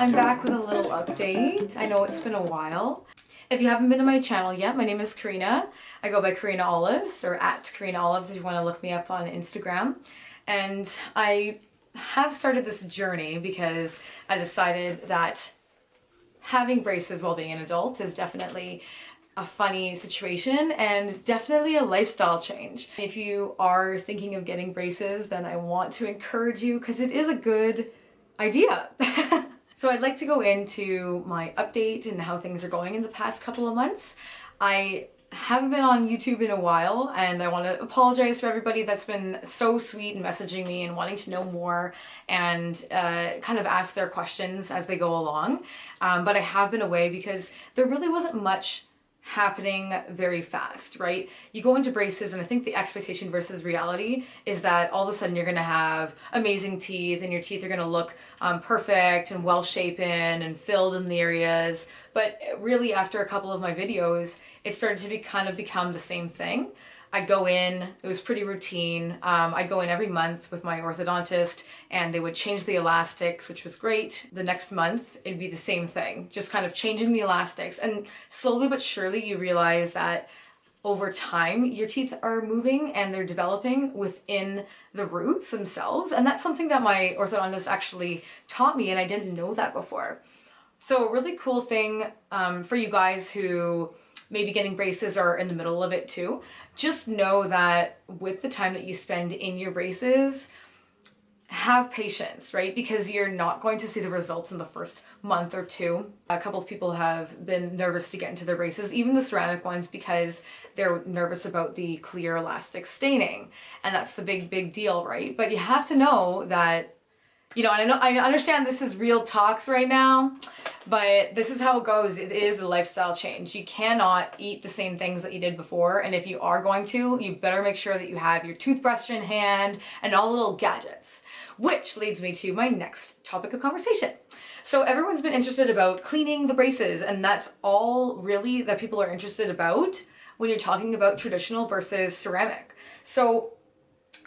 I'm back with a little update. I know it's been a while. If you haven't been to my channel yet, my name is Karina. I go by Karina Olives, or at Karina Olives if you want to look me up on Instagram. And I have started this journey because I decided that having braces while being an adult is definitely a funny situation and definitely a lifestyle change. If you are thinking of getting braces, then I want to encourage you because it is a good idea. So I'd like to go into my update and how things are going in the past couple of months. I haven't been on YouTube in a while, and I want to apologize for everybody that's been so sweet and messaging me and wanting to know more and kind of ask their questions as they go along. But I have been away because there really wasn't much happening very fast, right? You go into braces and I think the expectation versus reality is that all of a sudden you're gonna have amazing teeth and your teeth are gonna look perfect and well shapen and filled in the areas. But really after a couple of my videos, it started to kind of become the same thing. I'd go in, it was pretty routine. I'd go in every month with my orthodontist and they would change the elastics, which was great. The next month, it'd be the same thing, just kind of changing the elastics. And slowly but surely you realize that over time, your teeth are moving and they're developing within the roots themselves. And that's something that my orthodontist actually taught me, and I didn't know that before. So a really cool thing for you guys who maybe getting braces or in the middle of it too, just know that with the time that you spend in your braces, have patience, right? Because you're not going to see the results in the first month or two. A couple of people have been nervous to get into their braces, even the ceramic ones, because they're nervous about the clear elastic staining. And that's the big deal, right? But you have to know that, you know, and I understand this is real talks right now, but this is how it goes. It is a lifestyle change. You cannot eat the same things that you did before. And if you are going to, you better make sure that you have your toothbrush in hand and all the little gadgets, which leads me to my next topic of conversation. So everyone's been interested about cleaning the braces, and that's all really that people are interested about when you're talking about traditional versus ceramic. So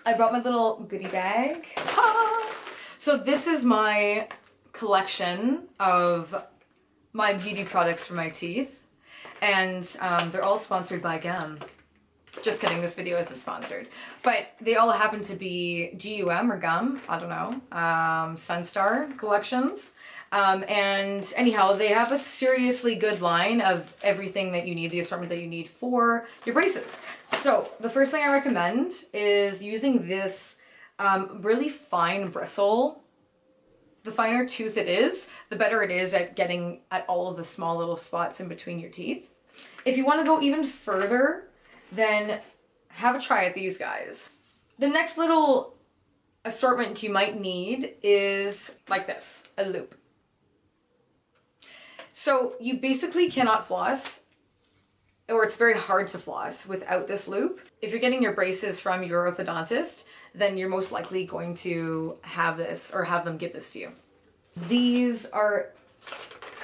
I brought my little goodie bag. So this is my collection of my beauty products for my teeth, and they're all sponsored by gum. Just kidding, this video isn't sponsored, but they all happen to be GUM or gum, I don't know, Sunstar collections. And anyhow, they have a seriously good line of everything that you need, the assortment that you need for your braces. So the first thing I recommend is using this really fine bristle. The finer tooth it is, the better it is at getting at all of the small little spots in between your teeth. If you want to go even further, then have a try at these guys. The next little assortment you might need is like this, a loop. So you basically cannot floss, or it's very hard to floss without this loop. If you're getting your braces from your orthodontist, then you're most likely going to have this or have them give this to you. These are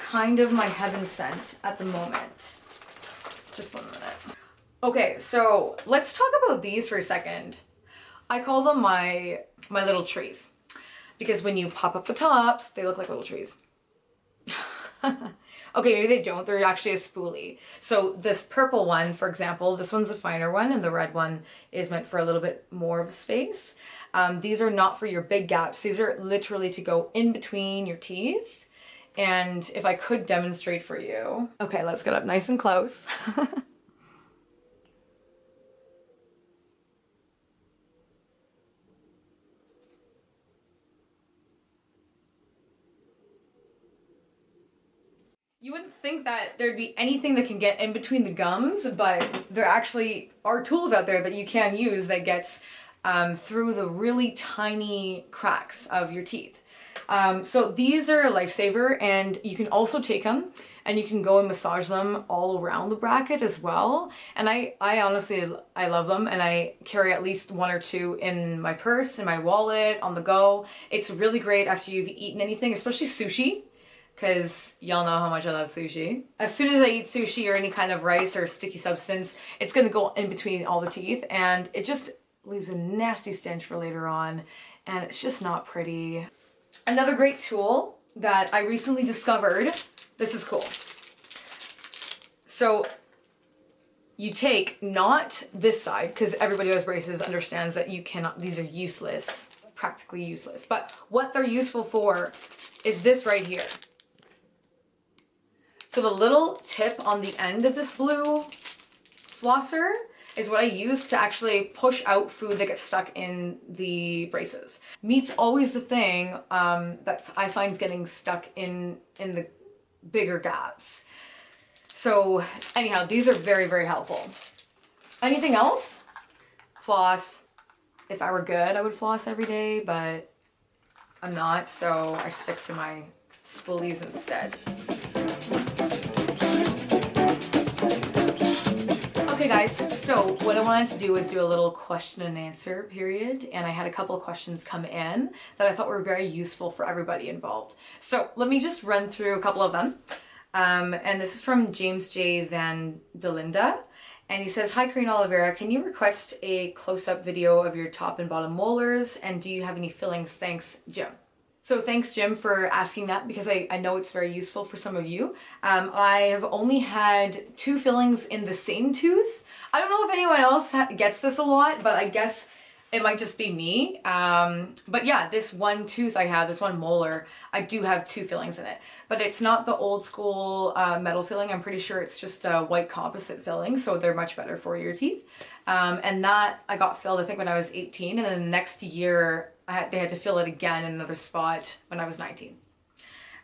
kind of my heaven sent at the moment. Just 1 minute. Okay, so let's talk about these for a second. I call them my little trees, because when you pop up the tops, they look like little trees. Okay, maybe they don't. They're actually a spoolie. So this purple one, for example, this one's a finer one, and the red one is meant for a little bit more of space. These are not for your big gaps. These are literally to go in between your teeth. And if I could demonstrate for you. Okay, let's get up nice and close. You wouldn't think that there'd be anything that can get in between the gums, but there actually are tools out there that you can use that gets through the really tiny cracks of your teeth. So these are a lifesaver, and you can also take them and you can go and massage them all around the bracket as well. And I honestly, I love them, and I carry at least 1 or 2 in my purse, in my wallet, on the go. It's really great after you've eaten anything, especially sushi, because y'all know how much I love sushi. As soon as I eat sushi or any kind of rice or sticky substance, it's gonna go in between all the teeth, and it just leaves a nasty stench for later on, and it's just not pretty. Another great tool that I recently discovered. This is cool. So you take not this side, because everybody who has braces understands that you cannot, these are useless, practically useless. But what they're useful for is this right here. So the little tip on the end of this blue flosser is what I use to actually push out food that gets stuck in the braces. Meat's always the thing that I find is getting stuck in the bigger gaps. So anyhow, these are very, very helpful. Anything else? Floss. If I were good, I would floss every day, but I'm not, so I stick to my spoolies instead. Okay guys, so what I wanted to do is do a little question and answer period, and I had a couple of questions come in that I thought were very useful for everybody involved. So let me just run through a couple of them. And this is from James J. Van Delinda. And he says, "Hi Karina Oliveira, can you request a close-up video of your top and bottom molars? And do you have any fillings? Thanks, Jim." So thanks, Jim, for asking that, because I know it's very useful for some of you. I have only had 2 fillings in the same tooth. I don't know if anyone else gets this a lot, but I guess it might just be me. But yeah, this one tooth I have, this one molar, I do have 2 fillings in it. But it's not the old school metal filling. I'm pretty sure it's just a white composite filling, so they're much better for your teeth. And that I got filled, I think, when I was 18, and then the next year they had to fill it again in another spot when I was 19.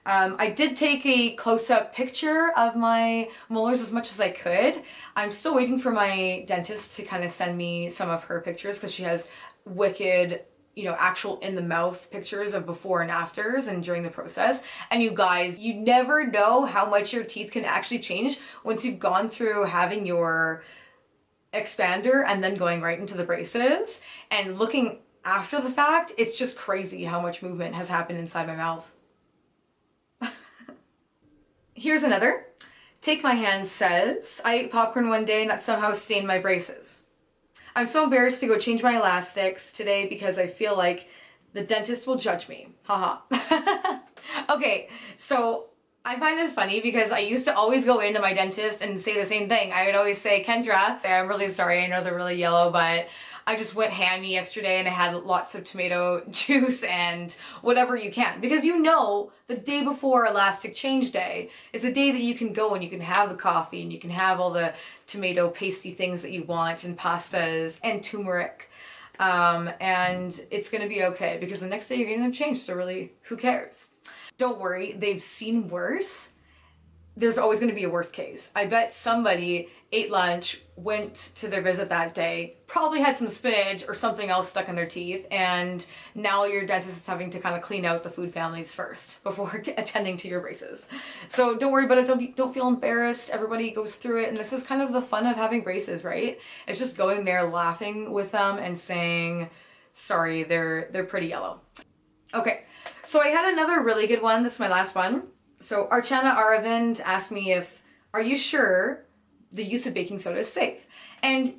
I did take a close-up picture of my molars as much as I could. I'm still waiting for my dentist to kind of send me some of her pictures, because she has wicked, you know, actual in the mouth pictures of before and afters and during the process. And you guys, you never know how much your teeth can actually change once you've gone through having your expander and then going right into the braces. And looking after the fact, it's just crazy how much movement has happened inside my mouth. Here's another. Take My Hand says, "I ate popcorn one day and that somehow stained my braces. I'm so embarrassed to go change my elastics today because I feel like the dentist will judge me. Haha." Okay, so I find this funny because I used to always go into my dentist and say the same thing. I would always say, "Kendra, I'm really sorry, I know they're really yellow, but I just went hammy yesterday and I had lots of tomato juice and whatever you can." Because you know the day before elastic change day is the day that you can go and you can have the coffee and you can have all the tomato pasty things that you want and pastas and turmeric. And it's gonna be okay because the next day you're getting them changed, so really, who cares? Don't worry, they've seen worse. There's always going to be a worst case. I bet somebody ate lunch, went to their visit that day, probably had some spinach or something else stuck in their teeth, and now your dentist is having to kind of clean out the food families first before attending to your braces. So don't worry about it. Don't feel embarrassed. Everybody goes through it, and this is kind of the fun of having braces, right? It's just going there, laughing with them, and saying, "Sorry, they're pretty yellow." Okay, so I had another really good one. This is my last one. So Archana Aravind asked me are you sure the use of baking soda is safe? And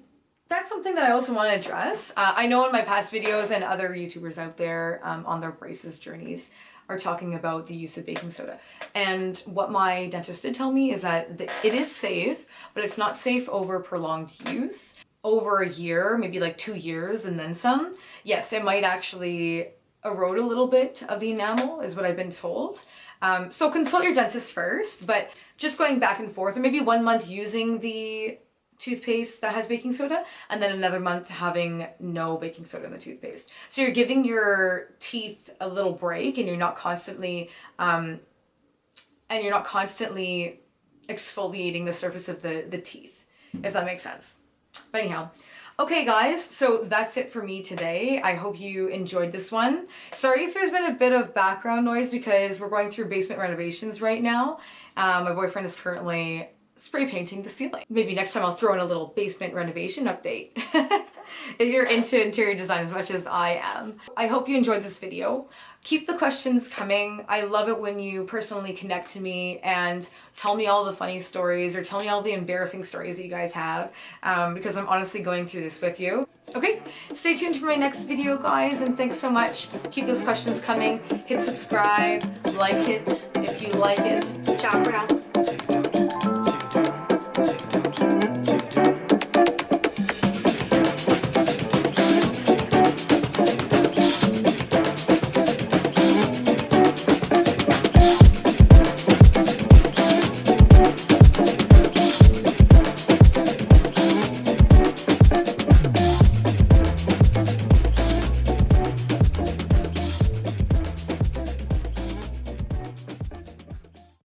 that's something that I also want to address. I know in my past videos and other YouTubers out there on their braces journeys are talking about the use of baking soda. And what my dentist did tell me is that it is safe, but it's not safe over prolonged use. Over a year, maybe like 2 years and then some. Yes, it might actually erode a little bit of the enamel is what I've been told. So consult your dentist first, but just going back and forth, or maybe 1 month using the toothpaste that has baking soda and then another month having no baking soda in the toothpaste. So you're giving your teeth a little break and you're not constantly exfoliating the surface of the teeth, if that makes sense. But anyhow, okay guys, so that's it for me today. I hope you enjoyed this one. Sorry if there's been a bit of background noise because we're going through basement renovations right now. My boyfriend is currently spray painting the ceiling. Maybe next time I'll throw in a little basement renovation update. If you're into interior design as much as I am. I hope you enjoyed this video. Keep the questions coming. I love it when you personally connect to me and tell me all the funny stories or tell me all the embarrassing stories that you guys have, because I'm honestly going through this with you. Okay, stay tuned for my next video, guys, and thanks so much. Keep those questions coming. Hit subscribe, like it if you like it. Ciao for now.